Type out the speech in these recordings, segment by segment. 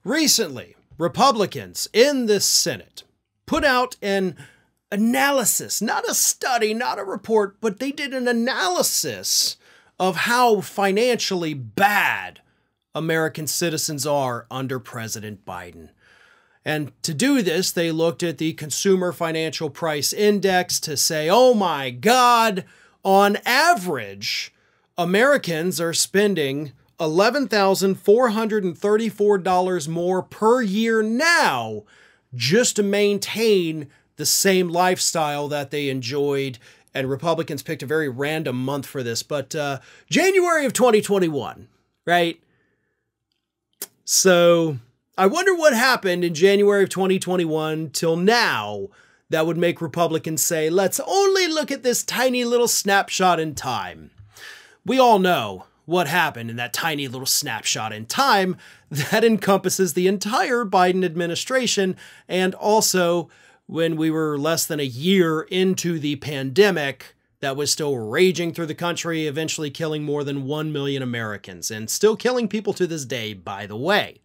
Recently, Republicans in the Senate put out an analysis, not a study, not a report, but they did an analysis of how financially bad American citizens are under President Biden. And to do this, they looked at the Consumer Financial Price Index to say, oh my God, on average, Americans are spending $11,434 more per year now just to maintain the same lifestyle that they enjoyed. And Republicans picked a very random month for this, but January of 2021, right? So I wonder what happened in January of 2021 till now that would make Republicans say, let's only look at this tiny little snapshot in time. We all know what happened in that tiny little snapshot in time that encompasses the entire Biden administration, and also when we were less than a year into the pandemic that was still raging through the country, eventually killing more than 1 million Americans, and still killing people to this day, by the way.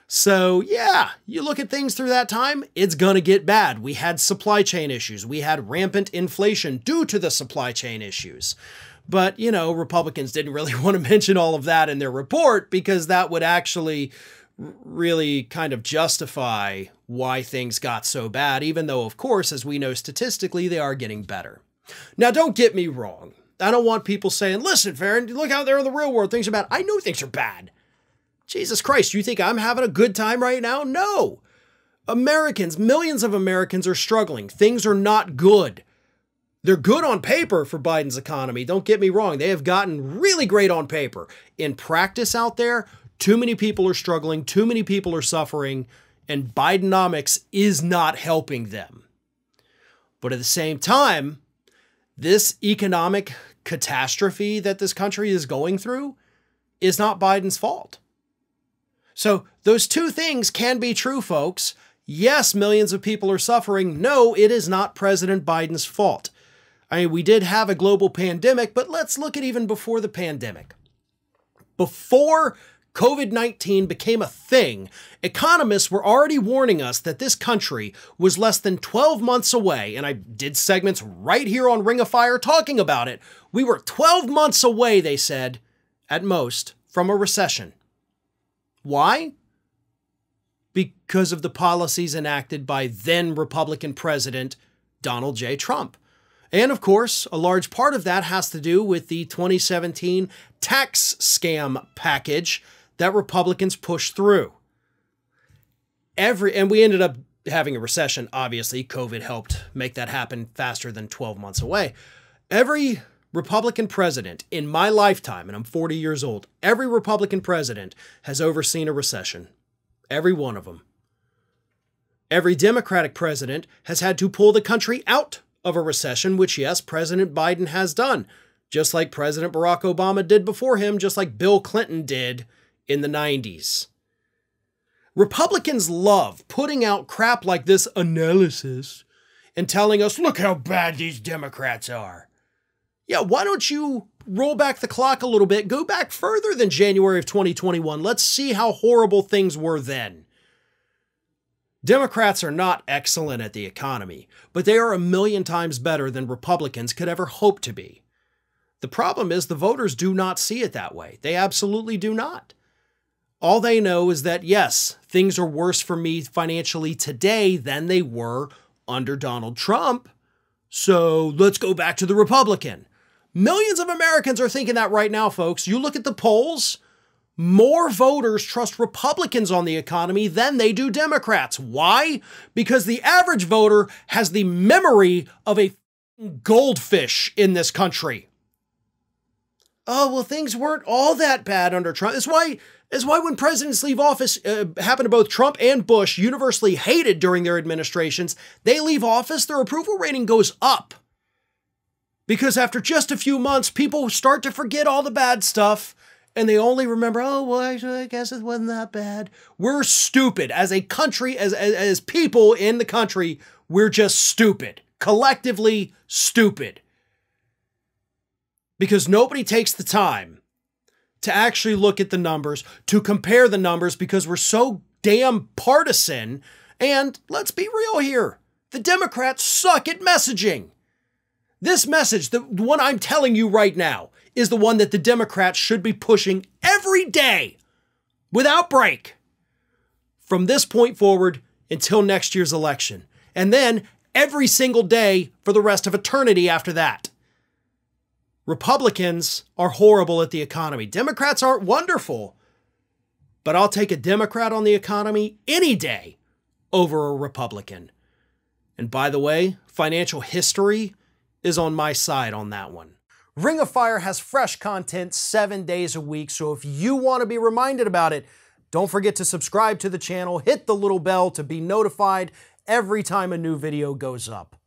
So yeah, you look at things through that time, it's gonna get bad. We had supply chain issues. We had rampant inflation due to the supply chain issues. But, you know, Republicans didn't really want to mention all of that in their report because that would actually really kind of justify why things got so bad, even though, of course, as we know statistically, they are getting better. Now, don't get me wrong. I don't want people saying, listen, Farron, look out there in the real world, things are bad. I know things are bad. Jesus Christ, you think I'm having a good time right now? No. Americans, millions of Americans are struggling. Things are not good. They're good on paper for Biden's economy. Don't get me wrong. They have gotten really great on paper. In practice out there, too many people are struggling. Too many people are suffering. And Bidenomics is not helping them. But at the same time, this economic catastrophe that this country is going through is not Biden's fault. So those two things can be true, folks. Yes, millions of people are suffering. No, it is not President Biden's fault. I mean, we did have a global pandemic, but let's look at even before the pandemic. Before COVID-19 became a thing, economists were already warning us that this country was less than 12 months away, and I did segments right here on Ring of Fire talking about it. We were 12 months away, they said, at most, from a recession. Why? Because of the policies enacted by then Republican President Donald J. Trump. And of course, a large part of that has to do with the 2017 tax scam package that Republicans pushed through. And we ended up having a recession, obviously. COVID helped make that happen faster than 12 months away. Every Republican president in my lifetime, and I'm 40 years old, every Republican president has overseen a recession. Every one of them. Every Democratic president has had to pull the country out of a recession, which, yes, President Biden has done, just like President Barack Obama did before him, just like Bill Clinton did in the 90s. Republicans love putting out crap like this analysis and telling us, look how bad these Democrats are. Yeah, why don't you roll back the clock a little bit, go back further than January of 2021. Let's see how horrible things were then. Democrats are not excellent at the economy, but they are a million times better than Republicans could ever hope to be. The problem is the voters do not see it that way. They absolutely do not. All they know is that, yes, things are worse for me financially today than they were under Donald Trump. So let's go back to the Republican. Millions of Americans are thinking that right now, folks. You look at the polls, more voters trust Republicans on the economy than they do Democrats. Why? Because the average voter has the memory of a goldfish in this country. Oh, well, things weren't all that bad under Trump. That's why when presidents leave office, happened to both Trump and Bush, universally hated during their administrations, they leave office, their approval rating goes up. Because after just a few months, people start to forget all the bad stuff, and they only remember, oh, well, I guess it wasn't that bad. We're stupid. As a country, as people in the country, we're just stupid. Collectively stupid. Because nobody takes the time to actually look at the numbers, to compare the numbers, because we're so damn partisan. And let's be real here. The Democrats suck at messaging. This message, the one I'm telling you right now, is the one that the Democrats should be pushing every day without break from this point forward until next year's election. And then every single day for the rest of eternity after that. Republicans are horrible at the economy. Democrats aren't wonderful. But I'll take a Democrat on the economy any day over a Republican. And by the way, financial history is on my side on that one. Ring of Fire has fresh content 7 days a week, so if you want to be reminded about it, don't forget to subscribe to the channel, hit the little bell to be notified every time a new video goes up.